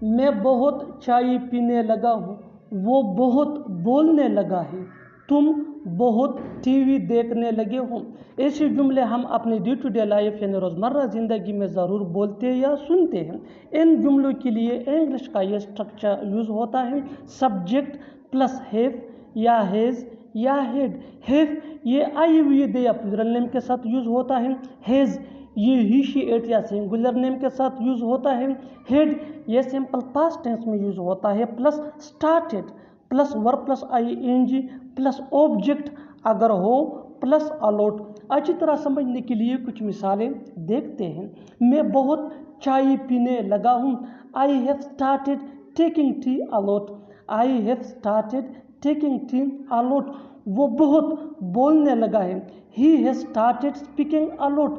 میں بہت چائے پینے لگا ہوں، وہ بہت بولنے لگا ہے، تم بہت ٹی وی دیکھنے لگے ہو۔ ایسے جملے ہم اپنے ڈے ٹو ڈے لائف یعنی روزمرہ زندگی میں ضرور بولتے یا سنتے ہیں۔ ان جملوں کے لیے انگلش کا یہ اسٹرکچر یوز ہوتا ہے سبجیکٹ پلس ہیو یا ہیز یا ہیڈ۔ ہیو یہ آئی ہوئی دے یا پلورل نیم کے ساتھ یوز ہوتا ہے۔ ہیز یہ ہی شی ایٹ یا سنگولر نیم کے ساتھ یوز ہوتا ہے۔ ہیڈ یہ سمپل پاسٹ ٹینس میں یوز ہوتا ہے plus started plus verb plus I N G plus object اگر ہو پلس الاٹ۔ اچھی طرح سمجھنے کے لیے کچھ مثالیں دیکھتے ہیں۔ میں بہت چائے پینے لگا ہوں، I have started taking tea a lot. I have started taking tea a lot. وہ بہت بولنے لگا ہے، he has started speaking a lot.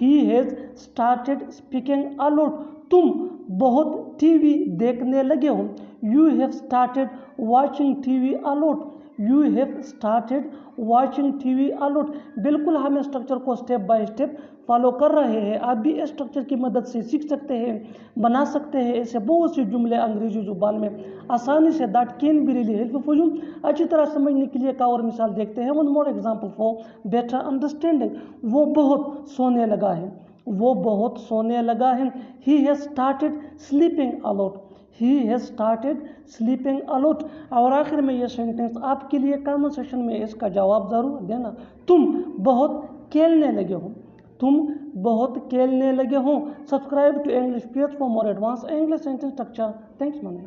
He has started speaking a lot. تم بہت ٹی وی دیکھنے لگے ہو، you have started watching T V a lot. You have started watching T V a lot. بالکل ہم اسٹرکچر کو اسٹیپ بائی اسٹیپ فالو کر رہے ہیں، آپ بھی اسٹرکچر کی مدد سے سیکھ سکتے ہیں، بنا سکتے ہیں ایسے بہت سے جملے انگریزی زبان میں آسانی سے that can be really help for you. اچھی طرح سمجھنے کے لیے ایک اور مثال دیکھتے ہیں، one more example for better understanding. وہ بہت سونے لگا ہے، وہ بہت سونے لگا ہے، he has started sleeping allot. He has started sleeping allot. اور آخر میں یہ سینٹینس آپ کے لیے کامنٹ سیکشن میں اس کا جواب ضرور دینا۔ تم بہت کھیلنے لگے ہو، تم بہت کھیلنے لگے ہو۔ Subscribe to English page for more advance English sentence structure. Thanks مانی۔